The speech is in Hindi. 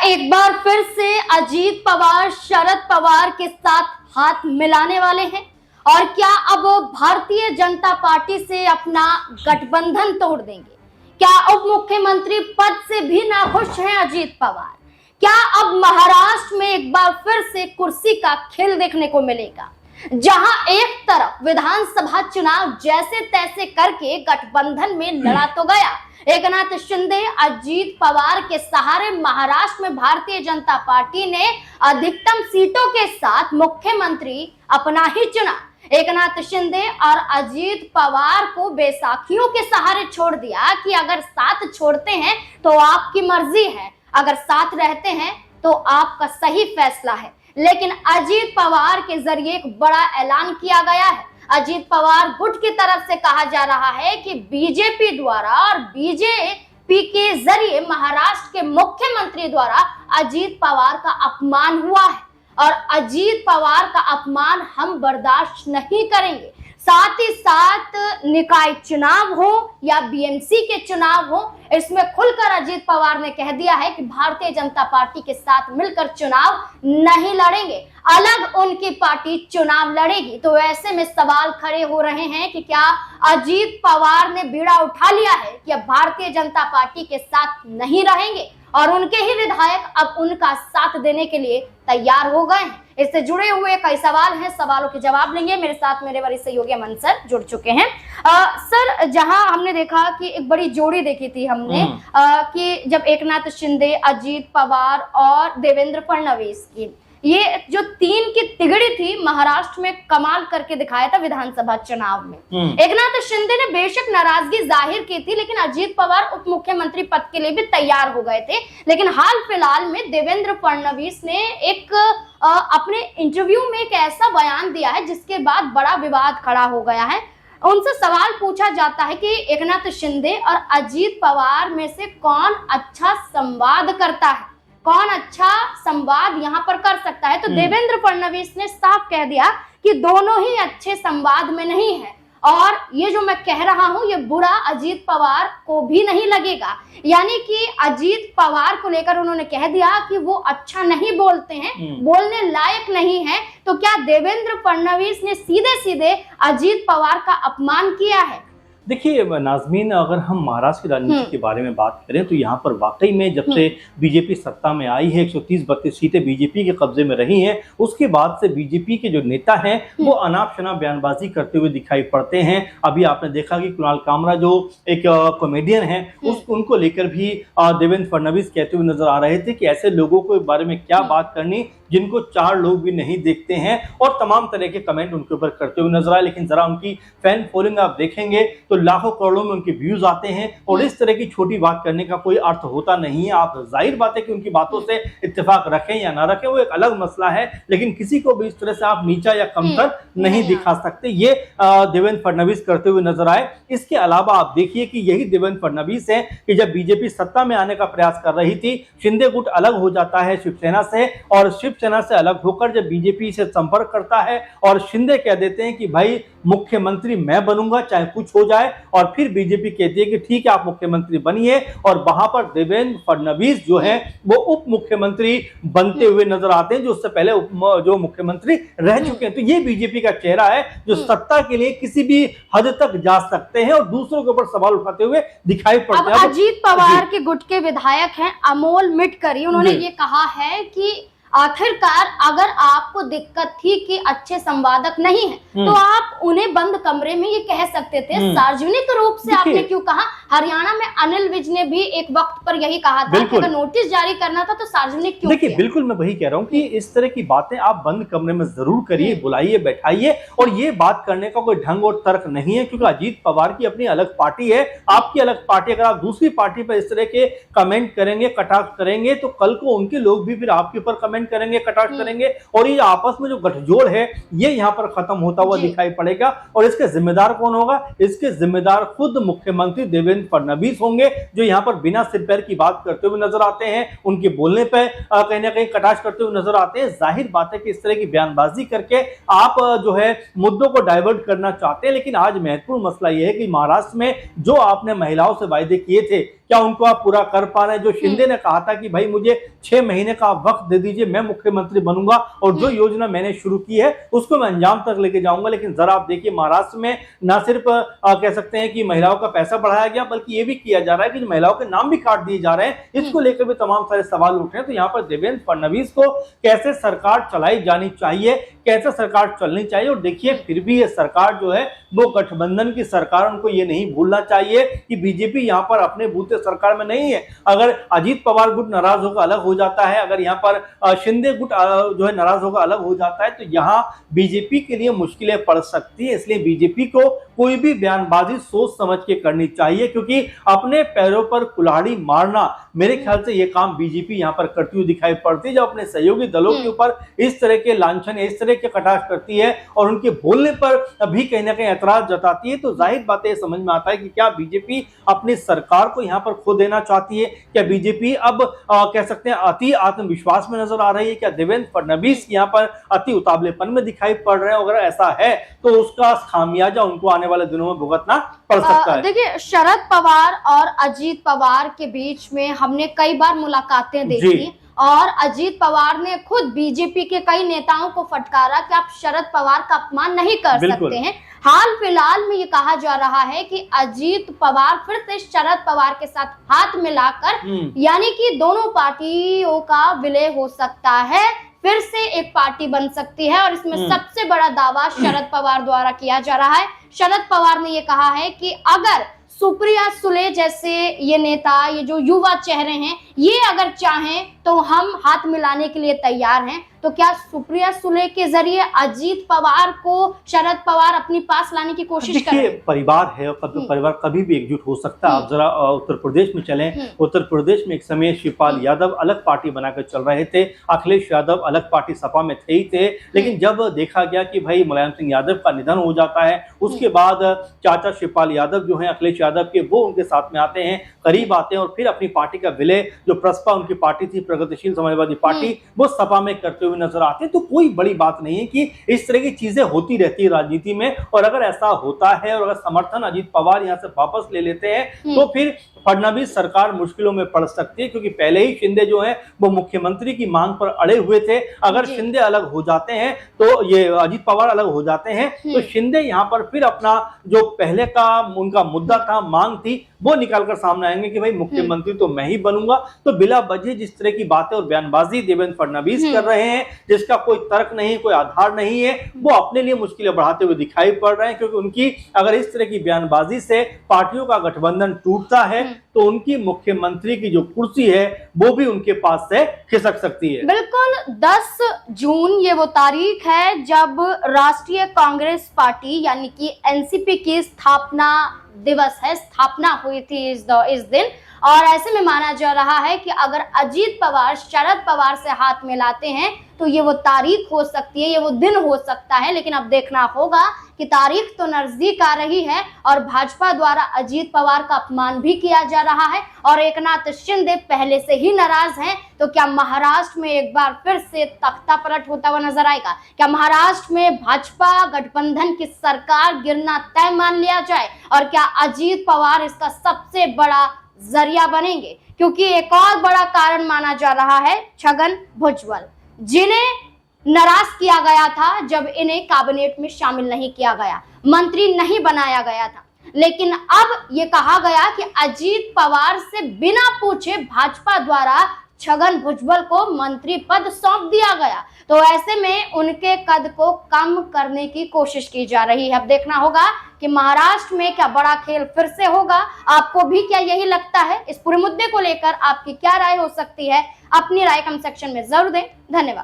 एक बार फिर से अजीत पवार शरद पवार के साथ हाथ मिलाने वाले हैं? और क्या अब भारतीय जनता पार्टी से अपना गठबंधन तोड़ देंगे? क्या उप मुख्यमंत्री पद से भी नाखुश हैं अजीत पवार? क्या अब महाराष्ट्र में एक बार फिर से कुर्सी का खेल देखने को मिलेगा, जहां एक तरफ विधानसभा चुनाव जैसे तैसे करके गठबंधन में लड़ा तो गया, एकनाथ शिंदे अजीत पवार के सहारे महाराष्ट्र में भारतीय जनता पार्टी ने अधिकतम सीटों के साथ मुख्यमंत्री अपना ही चुना। एकनाथ शिंदे और अजीत पवार को बैसाखियों के सहारे छोड़ दिया कि अगर साथ छोड़ते हैं तो आपकी मर्जी है, अगर साथ रहते हैं तो आपका सही फैसला है। लेकिन अजीत पवार के जरिए एक बड़ा ऐलान किया गया है। अजीत पवार गुट की तरफ से कहा जा रहा है कि बीजेपी द्वारा और बीजेपी के जरिए महाराष्ट्र के मुख्यमंत्री द्वारा अजीत पवार का अपमान हुआ है और अजीत पवार का अपमान हम बर्दाश्त नहीं करेंगे। साथ ही साथ निकाय चुनाव हो या बीएमसी के चुनाव हो, इसमें खुलकर अजीत पवार ने कह दिया है कि भारतीय जनता पार्टी के साथ मिलकर चुनाव नहीं लड़ेंगे, अलग उनकी पार्टी चुनाव लड़ेगी। तो ऐसे में सवाल खड़े हो रहे हैं कि क्या अजीत पवार ने बीड़ा उठा लिया है कि अब भारतीय जनता पार्टी के साथ नहीं रहेंगे और उनके ही विधायक अब उनका साथ देने के लिए तैयार हो गए हैं। इससे जुड़े हुए कई सवाल हैं, सवालों के जवाब लेंगे। मेरे साथ मेरे वरिष्ठ सहयोगी अमन सर जुड़ चुके हैं। सर, जहां हमने देखा कि एक बड़ी जोड़ी देखी थी हमने कि जब एकनाथ शिंदे, अजीत पवार और देवेंद्र फडणवीस की ये जो तीन की तिगड़ी थी, महाराष्ट्र में कमाल करके दिखाया था विधानसभा चुनाव में। एकनाथ शिंदे ने बेशक नाराजगी जाहिर की थी, लेकिन अजीत पवार उप मुख्यमंत्री पद के लिए भी तैयार हो गए थे। लेकिन हाल फिलहाल में देवेंद्र फडणवीस ने एक अपने इंटरव्यू में एक ऐसा बयान दिया है जिसके बाद बड़ा विवाद खड़ा हो गया है। उनसे सवाल पूछा जाता है कि एकनाथ शिंदे और अजीत पवार में से कौन अच्छा संवाद करता है, कौन अच्छा संवाद यहाँ पर कर सकता है। तो देवेंद्र फडणवीस ने साफ कह दिया कि दोनों ही अच्छे संवाद में नहीं है और ये जो मैं कह रहा हूं ये बुरा अजीत पवार को भी नहीं लगेगा। यानी कि अजीत पवार को लेकर उन्होंने कह दिया कि वो अच्छा नहीं बोलते हैं, बोलने लायक नहीं है। तो क्या देवेंद्र फडणवीस ने सीधे सीधे अजीत पवार का अपमान किया है? देखिए नाज़मीन, अगर हम महाराष्ट्र की राजनीति के बारे में बात करें तो यहाँ पर वाकई में जब से बीजेपी सत्ता में आई है 130-32 सीटें बीजेपी के कब्जे में रही हैं। उसके बाद से बीजेपी के जो नेता हैं वो अनाप शनाप बयानबाजी करते हुए दिखाई पड़ते हैं। अभी आपने देखा कि कुणाल कामरा जो एक कॉमेडियन है उनको लेकर भी देवेंद्र फडणवीस कहते हुए नजर आ रहे थे कि ऐसे लोगों के बारे में क्या बात करनी जिनको 4 लोग भी नहीं देखते हैं, और तमाम तरह के कमेंट उनके ऊपर करते हुए नजर आए। लेकिन जरा उनकी फैन फॉलोइंग आप देखेंगे तो लाखों करोड़ों में उनके व्यूज आते हैं और इस तरह की छोटी बात करने का कोई अर्थ होता नहीं है। आप जाहिर बात है कि उनकी बातों से इत्तेफाक रखें या ना रखें वो एक अलग मसला है, लेकिन किसी को भी इस तरह से आप नीचा या कमतर नहीं दिखा सकते। ये देवेंद्र फडणवीस करते हुए नजर आए। इसके अलावा आप देखिए कि यही देवेंद्र फडणवीस है कि जब बीजेपी सत्ता में आने का प्रयास कर रही थी, शिंदे गुट अलग हो जाता है शिवसेना से और शिवसेना से अलग होकर जब बीजेपी से संपर्क करता है और शिंदे कह देते हैं कि भाई मुख्यमंत्री मैं बनूंगा चाहे कुछ हो जाए, और फिर बीजेपी कहती है कि ठीक है आप मुख्यमंत्री बनिए, और वहां पर देवेंद्र फडणवीस जो है वो उप मुख्यमंत्री बनते हुए नजर आते हैं जो उससे पहले जो मुख्यमंत्री रह चुके हैं। तो ये बीजेपी का चेहरा है जो सत्ता के लिए किसी भी हद तक जा सकते हैं और दूसरों के ऊपर सवाल उठाते हुए दिखाई पड़ते हैं। अजीत पवार के गुट के विधायक हैं अमोल मिटकरी, उन्होंने ये कहा है कि आखिरकार अगर आपको दिक्कत थी कि अच्छे संवादक नहीं है तो आप उन्हें बंद कमरे में ये कह सकते थे, सार्वजनिक रूप से आपने क्यों कहा? हरियाणा में अनिल विज ने भी एक वक्त पर यही कहा था कि अगर नोटिस जारी करना था तो सार्वजनिक क्यों? देखिए बिल्कुल मैं वही कह रहा हूँ कि इस तरह की बातें आप बंद कमरे में जरूर करिए, बुलाइए, बैठाइए, और ये बात करने का कोई ढंग और तर्क नहीं है क्योंकि अजीत पवार की अपनी अलग पार्टी है, आपकी अलग पार्टी। अगर आप दूसरी पार्टी पर इस तरह के कमेंट करेंगे, कटाक्ष करेंगे तो कल को उनके लोग भी फिर आपके ऊपर कमेंट करेंगे, कटाक्ष करेंगे, और ये आपस में जो गठजोड़ है ये यहाँ पर खत्म होता हुआ दिखाई पड़ेगा। और इसके जिम्मेदार कौन होगा? इसके जिम्मेदार खुद मुख्यमंत्री देवेंद्र फडणवीस होंगे जो यहाँ पर बिना सिर पैर की बात करते हुए नजर आते हैं, उनके बोलने पे कहीं ना कहीं कटाक्ष करते हुए नजर आते हैं। जाहिर बात है कि इस तरह की बयानबाजी करके आप जो है मुद्दों को डाइवर्ट करना चाहते हैं। लेकिन आज महत्वपूर्ण मसला यह है कि महाराष्ट्र में जो आपने महिलाओं से वायदे किए थे क्या उनको आप पूरा कर पा रहे हैं? जो शिंदे ने कहा था कि भाई मुझे 6 महीने का वक्त दे दीजिए, मैं मुख्यमंत्री बनूंगा और जो योजना मैंने शुरू की है उसको मैं अंजाम तक लेके जाऊंगा। लेकिन जरा आप देखिए, महाराष्ट्र में ना सिर्फ कह सकते हैं कि महिलाओं का पैसा बढ़ाया गया, बल्कि ये भी किया जा रहा है कि महिलाओं के नाम भी काट दिए जा रहे हैं। इसको लेकर भी तमाम सारे सवाल उठ रहे हैं। तो यहाँ पर देवेंद्र फडणवीस को कैसे सरकार चलाई जानी चाहिए, कैसे सरकार चलनी चाहिए। और देखिए, फिर भी ये सरकार जो है वो गठबंधन की सरकार, उनको ये नहीं भूलना चाहिए कि बीजेपी यहाँ पर अपने बूते सरकार में नहीं है। अगर अजीत पवार गुट नाराज होकर अलग हो जाता है, अगर यहाँ पर शिंदे गुट जो है नाराज होकर अलग हो जाता है, तो यहाँ बीजेपी के लिए मुश्किलें पड़ सकती है। इसलिए बीजेपी को कोई भी बयानबाजी सोच समझ के करनी चाहिए, क्योंकि अपने पैरों पर कुल्हाड़ी मारना, मेरे ख्याल से ये काम बीजेपी यहाँ पर करती हुई दिखाई पड़ती है। जब अपने सहयोगी दलों के ऊपर इस तरह के लांछन, इस तरह के कटाक्ष करती है और उनके बोलने पर भी कहीं ना कहीं ऐतराज जताती है, तो जाहिर बात है समझ में आता है कि क्या बीजेपी अपनी सरकार को यहाँ पर खो देना चाहती है। क्या बीजेपी अब कह सकते हैं अति आत्मविश्वास में नजर आ रही है? क्या देवेंद्र फडणवीस यहाँ पर अति उतावलेपन में दिखाई पड़ रहे हैं? अगर ऐसा है तो उसका खामियाजा उनको आने वाले दिनों में भुगतना पड़ सकता है। देखिए, शरद पवार और अजीत पवार के बीच में हमने कई बार मुलाकातें देखी और अजीत पवार ने खुद बीजेपी के कई नेताओं को फटकारा कि आप शरद पवार का अपमान नहीं कर सकते हैं। हाल फिलहाल में ये कहा जा रहा है कि अजीत पवार फिर से शरद पवार के साथ हाथ मिलाकर, यानी कि दोनों पार्टियों का विलय हो सकता है, फिर से एक पार्टी बन सकती है। और इसमें सबसे बड़ा दावा शरद पवार द्वारा किया जा रहा है। शरद पवार ने ये कहा है कि अगर सुप्रिया सुले जैसे ये नेता, ये जो युवा चेहरे हैं, ये अगर चाहें तो हम हाथ मिलाने के लिए तैयार हैं। तो क्या सुप्रिया सुले के जरिए अजीत पवार को शरद पवार अपनी पास लाने की कोशिश करें? परिवार है, परिवार कभी भी एकजुट हो सकता है। आप जरा उत्तर प्रदेश में चलें, उत्तर प्रदेश में एक समय शिवपाल यादव अलग पार्टी बनाकर चल रहे थे, अखिलेश यादव अलग पार्टी सपा में थे ही थे। लेकिन जब देखा गया कि भाई मुलायम सिंह यादव का निधन हो जाता है, उसके बाद चाचा शिवपाल यादव जो है अखिलेश यादव के, वो उनके साथ में आते हैं, करीब आते हैं और फिर अपनी पार्टी का विलय, जो प्रसपा उनकी पार्टी थी, प्रगतिशील समाजवादी पार्टी, वो सपा में करते हुए नजर आते हैं। तो कोई बड़ी बात नहीं है कि इस तरह की चीजें होती रहती है राजनीति में। और अगर ऐसा होता है और अगर समर्थन अजीत पवार यहां से वापस ले लेते हैं, तो फिर फडणवीस सरकार मुश्किलों में पड़ सकती है, क्योंकि पहले ही शिंदे जो है वो मुख्यमंत्री की मांग पर अड़े हुए थे। अगर शिंदे अलग हो जाते हैं, तो ये अजीत पवार अलग हो जाते हैं, तो शिंदे यहां पर फिर अपना जो पहले का उनका मुद्दा था, मांग थी, वो निकालकर सामने आएंगे कि भाई मुख्यमंत्री तो मैं ही बनूंगा। तो बिला वजह जिस तरह की बातें और बयानबाजी देवेंद्र फडणवीस कर रहे हैं, जिसका कोई तर्क नहीं, कोई आधार नहीं है, वो अपने लिए मुश्किलें बढ़ाते हुए दिखाई पड़ रहे हैं। क्योंकि उनकी अगर इस तरह की बयानबाजी से पार्टियों का गठबंधन टूटता है, तो उनकी मुख्यमंत्री की जो कुर्सी है वो भी उनके पास से खिसक सकती है। बिल्कुल, 10 जून ये वो तारीख है जब राष्ट्रीय कांग्रेस पार्टी यानी कि एनसीपी की स्थापना दिवस है, स्थापना हुई थी इस दिन। और ऐसे में माना जा रहा है कि अगर अजीत पवार शरद पवार से हाथ मिलाते हैं तो ये वो तारीख हो सकती है, ये वो दिन हो सकता है। लेकिन अब देखना होगा कि तारीख तो नजदीक आ रही है और भाजपा द्वारा अजीत पवार का अपमान भी किया जा रहा है और एकनाथ शिंदे पहले से ही नाराज हैं। तो क्या महाराष्ट्र में एक बार फिर से तख्ता पलट होता हुआ नजर आएगा? क्या महाराष्ट्र में भाजपा गठबंधन की सरकार गिरना तय मान लिया जाए? और क्या अजीत पवार इसका सबसे बड़ा जरिया बनेंगे? क्योंकि एक और बड़ा कारण माना जा रहा है छगन भुजबल, जिन्हें नाराज किया गया था जब इन्हें कैबिनेट में शामिल नहीं किया गया, मंत्री नहीं बनाया गया था। लेकिन अब ये कहा गया कि अजीत पवार से बिना पूछे भाजपा द्वारा छगन भुजबल को मंत्री पद सौंप दिया गया। तो ऐसे में उनके कद को कम करने की कोशिश की जा रही है। अब देखना होगा कि महाराष्ट्र में क्या बड़ा खेल फिर से होगा। आपको भी क्या यही लगता है? इस पूरे मुद्दे को लेकर आपकी क्या राय हो सकती है? अपनी राय कमेंट सेक्शन में जरूर दें। धन्यवाद।